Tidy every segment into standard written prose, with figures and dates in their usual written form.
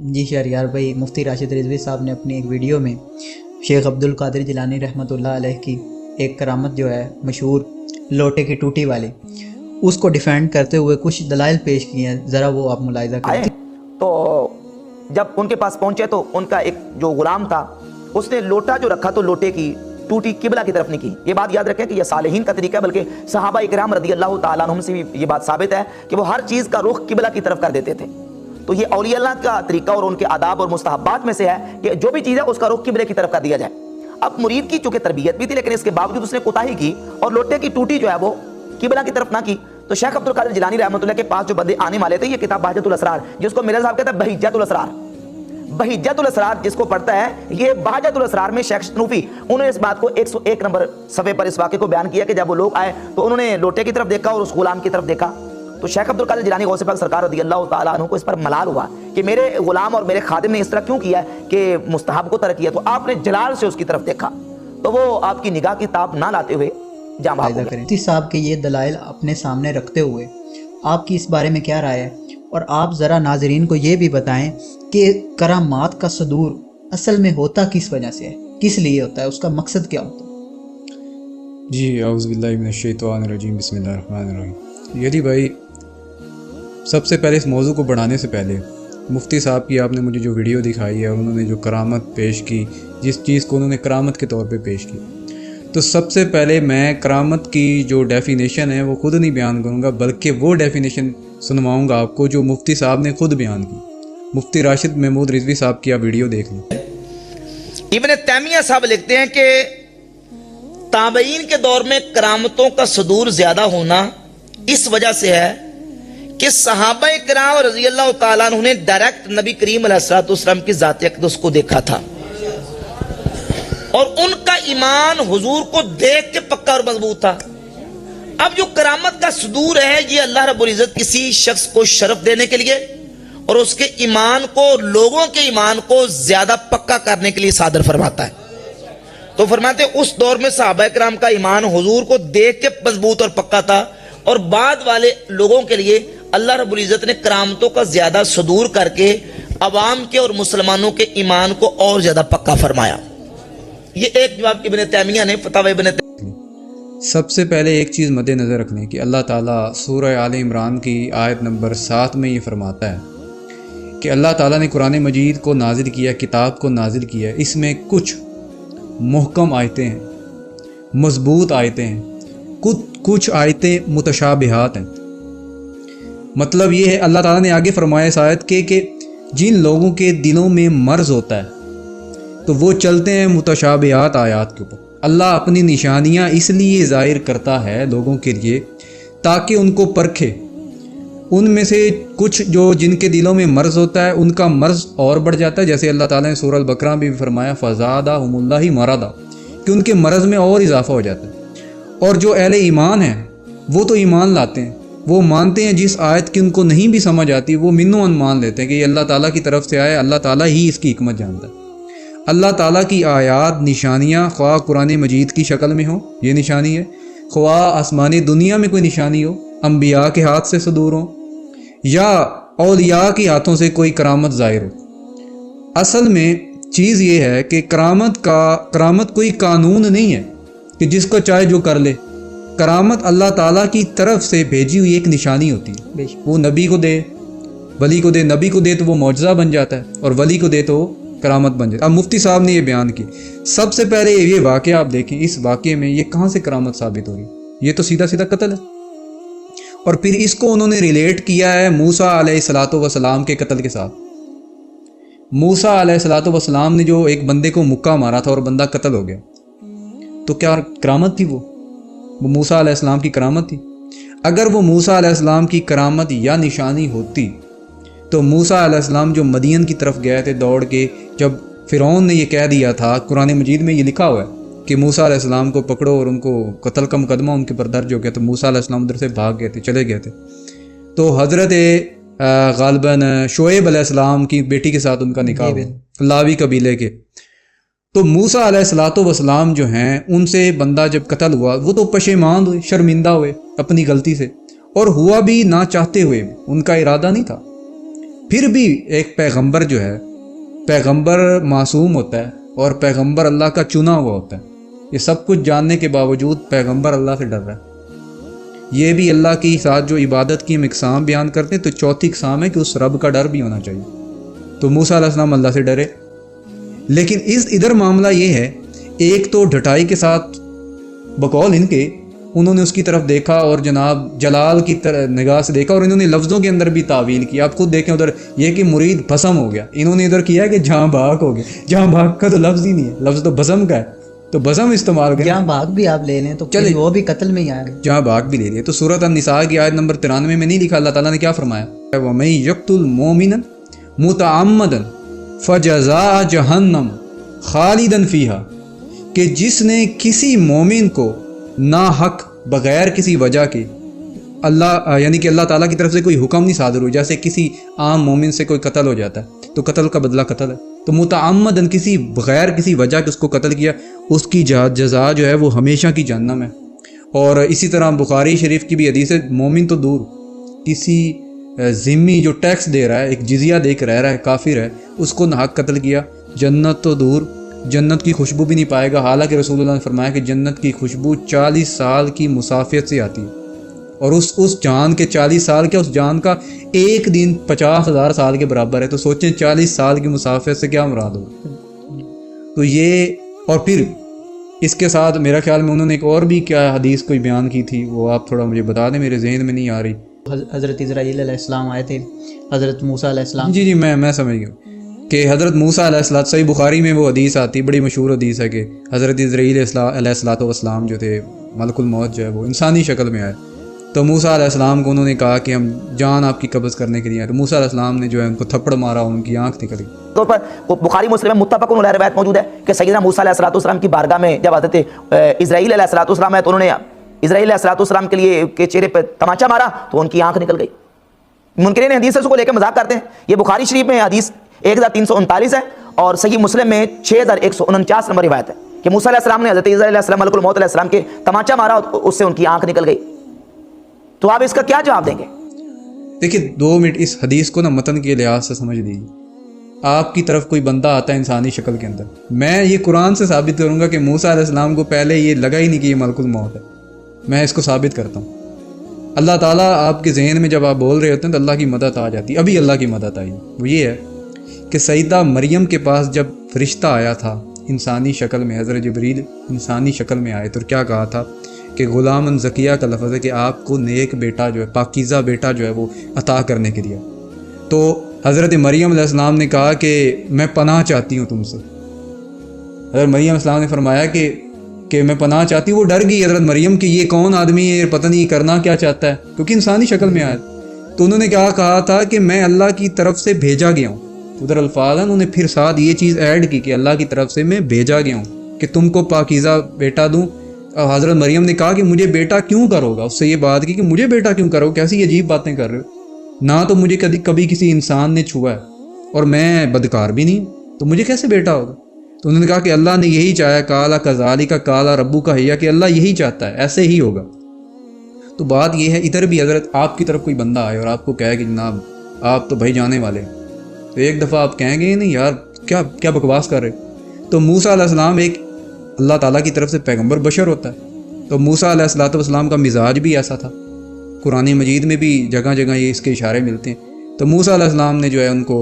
جی شہریار بھائی، مفتی راشد رضوی صاحب نے اپنی ایک ویڈیو میں شیخ عبد القادر جیلانی رحمۃ اللہ علیہ کی ایک کرامت جو ہے مشہور لوٹے کی ٹوٹی والی، اس کو ڈیفینڈ کرتے ہوئے کچھ دلائل پیش کیے ہیں، ذرا وہ آپ ملاحظہ کریں۔ تو جب ان کے پاس پہنچے تو ان کا ایک جو غلام تھا اس نے لوٹا جو رکھا تو لوٹے کی ٹوٹی قبلہ کی طرف نہیں کی۔ یہ بات یاد رکھیں کہ یہ صالحین کا طریقہ ہے، بلکہ صحابہ اکرام رضی اللہ تعالیٰ عنہم سے بھی یہ بات ثابت ہے کہ وہ ہر چیز کا رخ قبلہ کی طرف کر دیتے تھے۔ تو یہ اولیاء اللہ کا طریقہ اور ان کے آداب اور مستحبات میں سے ہے کہ جو بھی چیز ہے اس کا رخ قبلے کی طرف کر دیا جائے۔ اب مرید کی چونکہ تربیت بھی تھی، لیکن اس کے باوجود اس نے کوتاہی کی اور لوٹے کی ٹوٹی جو ہے وہ قبلہ کی طرف نہ کی۔ تو شیخ عبد القادر جیلانی رحمۃ اللہ کے پاس جو بندے آنے والے تھے، یہ کتاب بہجت الاسرار، جس کو میرا صاحب کہتا ہے بہجت الاسرار، بہجت الاسرار جس کو پڑھتا ہے، یہ بہجت الاسرار میں شیخ شنوفی انہوں نے اس بات کو 101 نمبر صفحے پر اس واقعے کو بیان کیا کہ جب وہ لوگ آئے تو انہوں نے لوٹے کی طرف دیکھا اور اس غلام کی طرف دیکھا، تو شیخ عبد القادر جیلانی غوث پاک سرکار رضی اللہ تعالیٰ عنہ کو اس پر ملال ہوا کہ میرے غلام اور میرے خادم نے اس طرح کیوں کیا ہے کہ مستحب کو ترک کیا، تو آپ نے جلال سے اس کی طرف دیکھا تو وہ آپ کی نگاہ کی تاب نہ لاتے ہوئے جام بھاگ گئے۔ مفتی صاحب کے یہ دلائل اپنے سامنے رکھتے ہوئے آپ کی اس بارے میں کیا رائے ہے، اور آپ ذرا ناظرین کو یہ بھی بتائیں کہ کرامات کا صدور اصل میں ہوتا کس وجہ سے ہے، کس لیے ہوتا ہے، اس کا مقصد کیا ہوتا ہے؟ جی اعوذ باللہ من الشیطان الرجیم، بسم اللہ الرحمن الرحیم۔ یدی بھائی، سب سے پہلے اس موضوع کو بڑھانے سے پہلے مفتی صاحب کی آپ نے مجھے جو ویڈیو دکھائی ہے، انہوں نے جو کرامت پیش کی، جس چیز کو انہوں نے کرامت کے طور پہ پیش کی، تو سب سے پہلے میں کرامت کی جو ڈیفینیشن ہے وہ خود نہیں بیان کروں گا، بلکہ وہ ڈیفینیشن سنواؤں گا آپ کو جو مفتی صاحب نے خود بیان کی۔ مفتی راشد محمود رضوی صاحب کی آپ ویڈیو دیکھ لیں۔ ابن تیمیہ صاحب لکھتے ہیں کہ تابعین کے دور میں کرامتوں کا صدور زیادہ ہونا اس وجہ سے ہے کہ صحابہ کرام رضی اللہ تعالیٰ عنہ نے ڈائریکٹ نبی کریم علیہ الصلوۃ والسلام کی ذات اقدس کو دیکھا تھا، اور ان کا ایمان حضور کو دیکھ کے پکا اور مضبوط تھا۔ اب جو کرامت کا صدور ہے، یہ اللہ رب العزت کسی شخص کو شرف دینے کے لیے اور اس کے ایمان کو، لوگوں کے ایمان کو زیادہ پکا کرنے کے لیے صادر فرماتا ہے۔ تو فرماتے ہیں اس دور میں صحابہ کرام کا ایمان حضور کو دیکھ کے مضبوط اور پکا تھا، اور بعد والے لوگوں کے لیے اللہ رب العزت نے کرامتوں کا زیادہ صدور کر کے عوام کے اور مسلمانوں کے ایمان کو اور زیادہ پکا فرمایا۔ یہ ایک جواب ابن تیمیہ نے فتاوی ابن تیمیہ۔ سب سے پہلے ایک چیز مد نظر رکھنے کہ اللہ تعالیٰ سورہ آل عمران کی آیت نمبر 7 میں یہ فرماتا ہے کہ اللہ تعالیٰ نے قرآن مجید کو نازل کیا، کتاب کو نازل کیا، اس میں کچھ محکم آیتیں ہیں، مضبوط آیتیں ہیں، کچھ آیتیں متشابہات ہیں۔ مطلب یہ ہے اللہ تعالیٰ نے آگے فرمایا اس آیت کے کہ جن لوگوں کے دلوں میں مرض ہوتا ہے تو وہ چلتے ہیں متشابہات آیات کے اوپر۔ اللہ اپنی نشانیاں اس لیے ظاہر کرتا ہے لوگوں کے لیے تاکہ ان کو پرکھے۔ ان میں سے کچھ جو جن کے دلوں میں مرض ہوتا ہے ان کا مرض اور بڑھ جاتا ہے، جیسے اللہ تعالیٰ نے سورہ البقرہ میں بھی فرمایا فزادہم اللہ مرضا، کہ ان کے مرض میں اور اضافہ ہو جاتا ہے۔ اور جو اہل ایمان ہیں وہ تو ایمان لاتے ہیں، وہ مانتے ہیں، جس آیت کی ان کو نہیں بھی سمجھ آتی وہ منو ان مان لیتے ہیں کہ یہ اللہ تعالیٰ کی طرف سے آیا، اللہ تعالیٰ ہی اس کی حکمت جانتا ہے۔ اللہ تعالیٰ کی آیات، نشانیاں، خواہ قرآن مجید کی شکل میں ہوں، یہ نشانی ہے، خواہ آسمانی دنیا میں کوئی نشانی ہو، انبیاء کے ہاتھ سے صدور ہوں یا اولیاء کے ہاتھوں سے کوئی کرامت ظاہر ہو۔ اصل میں چیز یہ ہے کہ کرامت کوئی قانون نہیں ہے کہ جس کو چاہے جو کر لے۔ کرامت اللہ تعالیٰ کی طرف سے بھیجی ہوئی ایک نشانی ہوتی ہے، وہ نبی کو دے، ولی کو دے، نبی کو دے تو وہ معجزہ بن جاتا ہے، اور ولی کو دے تو کرامت بن جاتی ہے۔ اب مفتی صاحب نے یہ بیان کی، سب سے پہلے یہ واقعہ آپ دیکھیں، اس واقعے میں یہ کہاں سے کرامت ثابت ہو رہی؟ یہ تو سیدھا سیدھا قتل ہے، اور پھر اس کو انہوں نے ریلیٹ کیا ہے موسیٰ علیہ الصلوۃ والسلام کے قتل کے ساتھ۔ موسیٰ علیہ الصلوۃ والسلام نے جو ایک بندے کو مکہ مارا تھا اور بندہ قتل ہو گیا، تو کیا کرامت تھی؟ وہ موسیٰ علیہ السلام کی کرامت تھی؟ اگر وہ موسیٰ علیہ السلام کی کرامت یا نشانی ہوتی تو موسیٰ علیہ السلام جو مدین کی طرف گئے تھے دوڑ کے، جب فرعون نے یہ کہہ دیا تھا، قرآن مجید میں یہ لکھا ہوا ہے کہ موسیٰ علیہ السلام کو پکڑو اور ان کو قتل کا مقدمہ ان کے پر درج ہو گیا، تو موسیٰ علیہ السلام ادھر سے بھاگ گئے تھے، چلے گئے تھے، تو حضرت غالباً شعیب علیہ السلام کی بیٹی کے ساتھ ان کا نکاح ہوا، لاوی قبیلے کے۔ تو موسیٰ علیہ الصلوۃ والسلام جو ہیں، ان سے بندہ جب قتل ہوا وہ تو پشیمان ہوئے، شرمندہ ہوئے اپنی غلطی سے، اور ہوا بھی نہ چاہتے ہوئے، ان کا ارادہ نہیں تھا، پھر بھی ایک پیغمبر جو ہے، پیغمبر معصوم ہوتا ہے اور پیغمبر اللہ کا چنا ہوا ہوتا ہے، یہ سب کچھ جاننے کے باوجود پیغمبر اللہ سے ڈر رہا ہے۔ یہ بھی اللہ کی ساتھ جو عبادت کی ہم اقسام بیان کرتے ہیں، تو چوتھی اقسام ہے کہ اس رب کا ڈر بھی ہونا چاہیے۔ تو موسیٰ علیہ السلام اللہ سے ڈرے، لیکن ادھر معاملہ یہ ہے، ایک تو ڈھٹائی کے ساتھ بقول ان کے انہوں نے اس کی طرف دیکھا اور جناب جلال کی نگاہ سے دیکھا، اور انہوں نے لفظوں کے اندر بھی تعویل کی۔ آپ خود دیکھیں ادھر یہ کہ مرید بھسم ہو گیا، انہوں نے ادھر کیا کہ جہاں بھاگ ہو گیا۔ جہاں بھاگ کا تو لفظ ہی نہیں ہے، لفظ تو بھسم کا ہے، تو بھسم استعمال کریں۔ جہاں بھاگ بھی آپ لے لیں تو چلے وہ بھی قتل میں ہی آئے گا۔ جہاں بھاگ بھی لے لیے تو سورۃ النساء کی آیت نمبر 93 میں نہیں لکھا اللہ تعالیٰ نے کیا فرمایا؟ وَمَن يَقْتُلْ مُؤْمِنًا مُتَعَمَّدًا فَجَزَاءُ جَهَنَّمَ خَالِدًا فِيهَا، کہ جس نے کسی مومن کو ناحق بغیر کسی وجہ کے اللہ یعنی کہ اللہ تعالیٰ کی طرف سے کوئی حکم نہیں صادر ہو، جیسے کسی عام مومن سے کوئی قتل ہو جاتا ہے تو قتل کا بدلہ قتل ہے، تو متعمدن کسی بغیر کسی وجہ کے اس کو قتل کیا، اس کی جزا جو ہے وہ ہمیشہ کی جہنم ہے۔ اور اسی طرح بخاری شریف کی بھی حدیث ہے، مومن تو دور، کسی ذمی جو ٹیکس دے رہا ہے، ایک جزیہ دے کے رہ رہا ہے، کافر ہے، اس کو ناحق قتل کیا، جنت تو دور، جنت کی خوشبو بھی نہیں پائے گا، حالانکہ رسول اللہ نے فرمایا کہ جنت کی خوشبو 40 سال کی مسافت سے آتی ہے، اور اس جان کے 40 سال کیا، اس جان کا ایک دن 50,000 سال کے برابر ہے، تو سوچیں 40 سال کی مسافت سے کیا مراد ہو۔ تو یہ، اور پھر اس کے ساتھ میرا خیال میں انہوں نے ایک اور بھی کیا حدیث کوئی بیان کی تھی، وہ آپ تھوڑا مجھے بتا دیں، میرے ذہن میں نہیں آ رہی۔ حضرت اسرائیل علیہ السلام آئے تھے، حضرت موسیٰ علیہ السلام، جی میں سمجھ گیا کہ حضرت موسیٰ علیہ السلام، صحیح بخاری میں وہ حدیث آتی، بڑی مشہور حدیث ہے کہ حضرت اسرائیل علیہ السلام جو تھے، ملک الموت جو ہے وہ انسانی شکل میں آئے، تو موسیٰ علیہ السلام کو انہوں نے کہا کہ ہم جان آپ کی قبض کرنے کے لیے آئے، تو موسیٰ علیہ السلام نے جو ہے ان کو تھپڑ مارا، ان کی آنکھ نکلی۔ طور پر بخاری مسلم میں متفق علیہ روایت موجود ہے کہ سیدنا موسیٰ علیہ السلام کی بارگاہ میں جب حضرت اسرائیل علیہ السلام ہے تو انہوں نے اسرائیل علیہ السلام کے لیے کے چہرے پہ تماچا مارا تو ان کی آنکھ نکل گئی۔ منکرین حدیث اس کو لے کے مذاق کرتے ہیں، یہ بخاری شریف میں حدیث 1339 ہے، اور صحیح مسلم میں 6149 نمبر روایت ہے کہ موسیٰ علیہ السلام نے حضرت اسرائیل علیہ السلام ملک الموت علیہ السلام کے تماچا مارا، اس سے ان کی آنکھ نکل گئی۔ تو آپ اس کا کیا جواب دیں گے؟ دیکھیے 2 منٹ اس حدیث کو نا متن کے لحاظ سے سمجھ لیجیے۔ آپ کی طرف کوئی بندہ آتا ہے انسانی شکل کے اندر، میں یہ قرآن سے ثابت کروں گا کہ موسیٰ علیہ السلام کو پہلے یہ لگا ہی نہیں کہ یہ ملک الموت ہے، میں اس کو ثابت کرتا ہوں۔ اللہ تعالیٰ آپ کے ذہن میں جب آپ بول رہے ہوتے ہیں تو اللہ کی مدد آ جاتی ہے، ابھی اللہ کی مدد آئی، وہ یہ ہے کہ سیدہ مریم کے پاس جب فرشتہ آیا تھا انسانی شکل میں، حضرت جبریل انسانی شکل میں آئے تو کیا کہا تھا کہ غلام زکیہ کا لفظ ہے کہ آپ کو نیک بیٹا جو ہے، پاکیزہ بیٹا جو ہے وہ عطا کرنے کے لیے، تو حضرت مریم علیہ السلام نے کہا کہ میں پناہ چاہتی ہوں تم سے۔ حضرت مریم علیہ السلام نے فرمایا کہ میں پناہ چاہتی ہوں۔ وہ ڈر گئی حضرت مریم کہ یہ کون آدمی ہے، پتہ نہیں کرنا کیا چاہتا ہے، کیونکہ انسانی شکل میں آیا، تو انہوں نے کیا کہا تھا کہ میں اللہ کی طرف سے بھیجا گیا ہوں۔ ادھر الفاظ ہیں، انہوں نے پھر ساتھ یہ چیز ایڈ کی کہ اللہ کی طرف سے میں بھیجا گیا ہوں کہ تم کو پاکیزہ بیٹا دوں۔ اور حضرت مریم نے کہا کہ مجھے بیٹا کیوں کرو گا، اس سے یہ بات کی کہ مجھے بیٹا کیوں کرو، کیسی عجیب باتیں کر رہے ہو، نہ تو مجھے کبھی کسی انسان نے چھوا ہے اور میں بدکار بھی نہیں، تو مجھے کیسے بیٹا ہوگا؟ تو انہوں نے کہا کہ اللہ نے یہی چاہا، کالا کذالک کالا ربو کا حیا، کہ اللہ یہی چاہتا ہے، ایسے ہی ہوگا۔ تو بات یہ ہے، ادھر بھی حضرت آپ کی طرف کوئی بندہ آئے اور آپ کو کہے کہ جناب آپ تو بھائی جانے والے ہیں، تو ایک دفعہ آپ کہیں گے نہیں یار کیا بکواس کر رہے۔ تو موسیٰ علیہ السلام ایک اللہ تعالیٰ کی طرف سے پیغمبر بشر ہوتا ہے، تو موسیٰ علیہ السلام کا مزاج بھی ایسا تھا، قرآن مجید میں بھی جگہ جگہ یہ اس کے اشارے ملتے ہیں۔ تو موسیٰ علیہ السلام نے جو ہے ان کو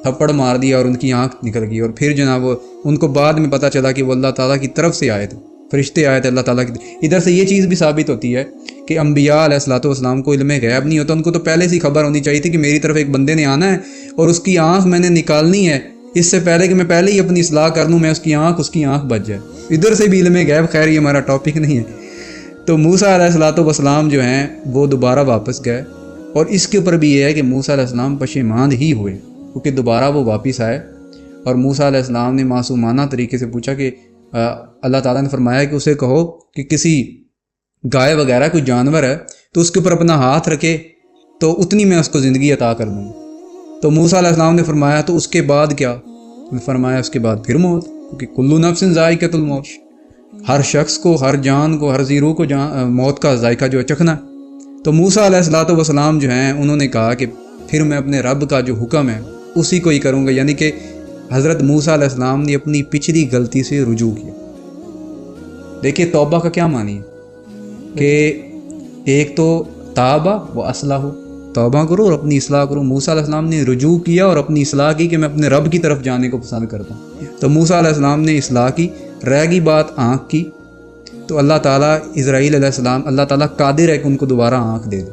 تھپڑ مار دیا اور ان کی آنکھ نکل گئی، اور پھر جناب ان کو بعد میں پتہ چلا کہ وہ اللہ تعالیٰ کی طرف سے آئے تھے، فرشتے آئے تھے اللہ تعالیٰ کی۔ ادھر سے یہ چیز بھی ثابت ہوتی ہے کہ انبیاء علیہ السلام کو علم غیب نہیں ہوتا، ان کو تو پہلے سے خبر ہونی چاہیے تھی کہ میری طرف ایک بندے نے آنا ہے اور اس کی آنکھ میں نے نکالنی ہے، اس سے پہلے کہ میں پہلے ہی اپنی اصلاح کر لوں، میں اس کی آنکھ بچ جائے۔ ادھر سے بھی علم غیب، خیر یہ ہمارا ٹاپک نہیں ہے۔ تو موسیٰ علیہ السلام جو ہیں وہ دوبارہ واپس گئے، اور اس کے اوپر بھی یہ ہے کہ موسیٰ علیہ السلام پشیمان ہی ہوئے، کیونکہ دوبارہ وہ واپس آئے، اور موسیٰ علیہ السلام نے معصومانہ طریقے سے پوچھا کہ اللہ تعالیٰ نے فرمایا کہ اسے کہو کہ کسی گائے وغیرہ کوئی جانور ہے تو اس کے اوپر اپنا ہاتھ رکھے تو اتنی میں اس کو زندگی عطا کر دوں گا۔ تو موسیٰ علیہ السلام نے فرمایا تو اس کے بعد کیا؟ فرمایا اس کے بعد پھر موت، کیونکہ کلو نفس ذائقۃ الموت، ہر شخص کو، ہر جان کو، ہر زیرو کو موت کا ذائقہ جو ہے چکھنا ہے۔ تو موسیٰ علیہ السلام جو ہیں انہوں نے کہا کہ پھر میں اپنے رب کا جو حکم ہے اسی کو ہی کروں گا. یعنی کہ حضرت موسیٰ علیہ السلام نے اپنی پچھلی غلطی سے رجوع کیا. دیکھیے توبہ کا کیا معنی ہے کہ ایک تو تابہ و اصلاح، توبہ کرو اور اپنی اصلاح کرو. موسیٰ علیہ السلام نے رجوع کیا اور اپنی اصلاح کی کہ میں اپنے رب کی طرف جانے کو پسند کرتا ہوں. تو موسیٰ علیہ السلام نے اصلاح کی، رہ گئی بات آنکھ کی، تو اللہ تعالیٰ اسرائیل علیہ السلام، اللہ تعالیٰ قادر ہے کہ ان کو دوبارہ آنکھ دے دے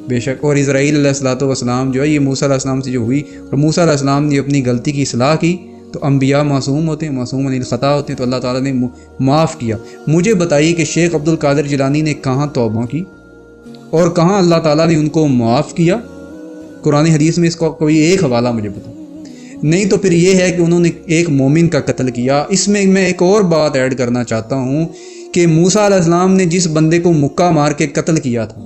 بے شک. اور اسرائیل علیہ السلام جو ہے یہ موسیٰ علیہ السلام سے جو ہوئی، اور موسیٰ علیہ السلام نے اپنی غلطی کی اصلاح کی. تو انبیاء معصوم ہوتے ہیں، معصوم عن الخطا ہوتے ہیں، تو اللہ تعالیٰ نے معاف کیا. مجھے بتائیے کہ شیخ عبد القادر جیلانی نے کہاں توبہ کی اور کہاں اللہ تعالیٰ نے ان کو معاف کیا؟ قرآن حدیث میں اس کا کوئی ایک حوالہ مجھے بتا نہیں. تو پھر یہ ہے کہ انہوں نے ایک مومن کا قتل کیا. اس میں میں ایک اور بات ایڈ کرنا چاہتا ہوں کہ موسیٰ علیہ السلام نے جس بندے کو مکہ مار کے قتل کیا تھا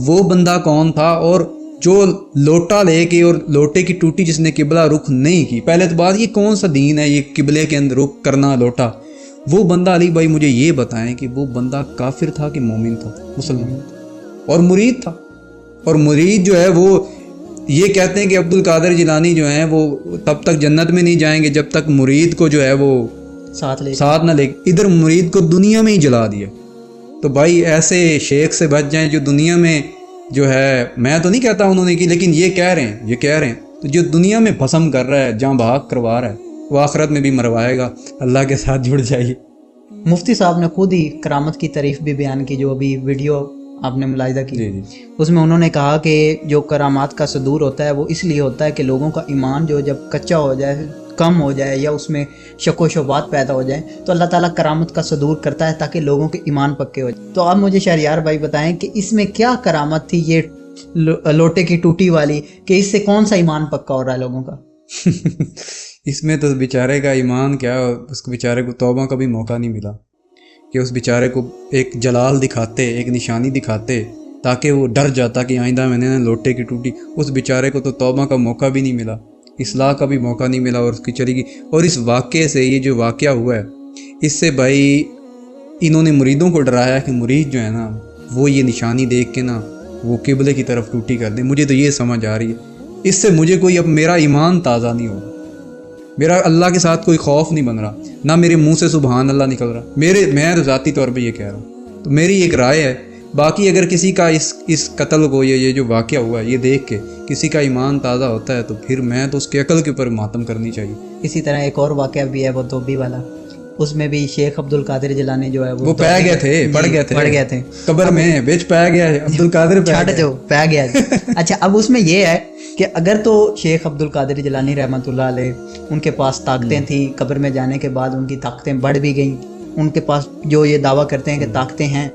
وہ بندہ کون تھا؟ اور جو لوٹا لے کے اور لوٹے کی ٹوٹی جس نے قبلہ رخ نہیں کی، پہلے تو بات یہ کون سا دین ہے یہ قبلے کے اندر رخ کرنا لوٹا؟ وہ بندہ علی بھائی مجھے یہ بتائیں کہ وہ بندہ کافر تھا کہ مومن تھا؟ مسلمان اور مرید تھا. اور مرید جو ہے وہ یہ کہتے ہیں کہ عبد القادر جیلانی جو ہیں وہ تب تک جنت میں نہیں جائیں گے جب تک مرید کو جو ہے وہ ساتھ نہ لے. ادھر مرید کو دنیا میں ہی جلا دیا. تو بھائی ایسے شیخ سے بچ جائیں جو دنیا میں جو ہے، میں تو نہیں کہتا انہوں نے کی، لیکن یہ کہہ رہے ہیں تو جو دنیا میں بھسم کر رہا ہے، جہاں بھاگ کروا رہا ہے، وہ آخرت میں بھی مروائے گا. اللہ کے ساتھ جڑ جائیے. مفتی صاحب نے خود ہی کرامت کی تعریف بھی بیان کی، جو ابھی ویڈیو آپ نے ملاحظہ کی. جی. اس میں انہوں نے کہا کہ جو کرامات کا صدور ہوتا ہے وہ اس لیے ہوتا ہے کہ لوگوں کا ایمان جو جب کچا ہو جائے، کم ہو جائے، یا اس میں شک و شبہات پیدا ہو جائیں، تو اللہ تعالیٰ کرامت کا صدور کرتا ہے تاکہ لوگوں کے ایمان پکے ہو جائیں. تو اب مجھے شہریار بھائی بتائیں کہ اس میں کیا کرامت تھی یہ لوٹے کی ٹوٹی والی، کہ اس سے کون سا ایمان پکا ہو رہا ہے لوگوں کا؟ اس میں تو بیچارے کا ایمان کیا، اس کو بیچارے کو توبہ کا بھی موقع نہیں ملا کہ اس بیچارے کو ایک جلال دکھاتے، ایک نشانی دکھاتے تاکہ وہ ڈر جاتا کہ آئندہ میں نے لوٹے کی ٹوٹی. اس بیچارے کو تو توبہ کا موقع بھی نہیں ملا، اصلاح کا بھی موقع نہیں ملا، اور اس کی چلی گئی. اور اس واقعے سے، یہ جو واقعہ ہوا ہے اس سے بھائی انہوں نے مریدوں کو ڈرایا کہ مرید جو ہے نا وہ یہ نشانی دیکھ کے نا وہ قبلے کی طرف ٹوٹی کر دیں. مجھے تو یہ سمجھ آ رہی ہے اس سے مجھے کوئی اب میرا ایمان تازہ نہیں ہوگا، میرا اللہ کے ساتھ کوئی خوف نہیں بن رہا، نہ میرے منہ سے سبحان اللہ نکل رہا. میں تو ذاتی طور پہ یہ کہہ رہا ہوں. تو میری ایک رائے ہے. باقی اگر کسی کا اس قتل کو، یہ جو واقعہ ہوا ہے یہ دیکھ کے کسی کا ایمان تازہ ہوتا ہے تو پھر میں تو اس کے عقل کے اوپر ماتم کرنی چاہیے. اسی طرح ایک اور واقعہ بھی ہے وہ دھوبی والا. اس میں بھی شیخ عبد القادر جیلانی جو ہے وہ پہ گئے تھے، پڑ گئے تھے قبر میں، بیچ پہ گیا ہے عبد القادر پہ گیا. اچھا اب اس میں یہ ہے کہ اگر تو شیخ عبد القادر جیلانی رحمۃ اللہ علیہ ان کے پاس طاقتیں تھیں، قبر میں جانے کے بعد ان کی طاقتیں بڑھ بھی گئیں، ان کے پاس جو یہ دعویٰ کرتے ہیں کہ طاقتیں ہیں،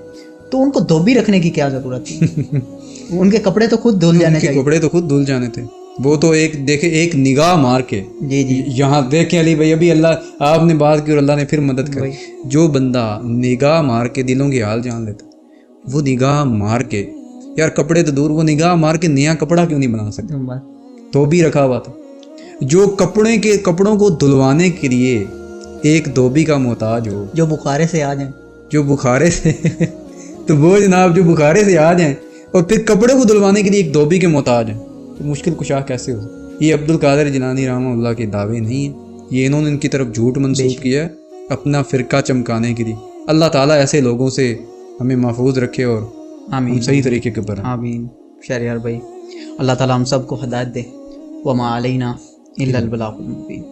تو ان کو دھوبی رکھنے کی کیا ضرورت تھی؟ ان کے کپڑے تو خود دھل جانے چاہیے. کپڑے تو خود دھل جانے تھے. وہ تو ایک نگاہ مار کے، جی یہاں دیکھیں علی بھائی، ابھی اللہ آپ نے بات کی اور اللہ نے پھر مدد کری. جو بندہ نگاہ مار کے دلوں کے حال جان لیتا، وہ نگاہ مار کے، یار کپڑے تو دور، وہ نگاہ مار کے نیا کپڑا کیوں نہیں بنا سکتا؟ تو بھی رکھا ہوا تھا. جو کپڑوں کو دھلوانے کے لیے ایک دھوبی کا محتاج ہو، جو بخارے سے آ جائیں، تو وہ جناب جو بخارے سے آ جائیں اور پھر کپڑے کو دھلوانے کے لیے ایک دھوبی کے محتاج ہیں، تو مشکل کشا کیسے ہو؟ یہ عبد القادر جیلانی رحمہ اللہ کے دعوے نہیں ہیں، یہ انہوں نے ان کی طرف جھوٹ منسوخ کیا ہے اپنا فرقہ چمکانے کے لیے. اللہ تعالیٰ ایسے لوگوں سے ہمیں محفوظ رکھے اور ہم صحیح طریقے کے پر. آمین. شہریار بھائی اللہ تعالیٰ ہم سب کو ہدایت دے. وما علینا الا البلاغ المبین.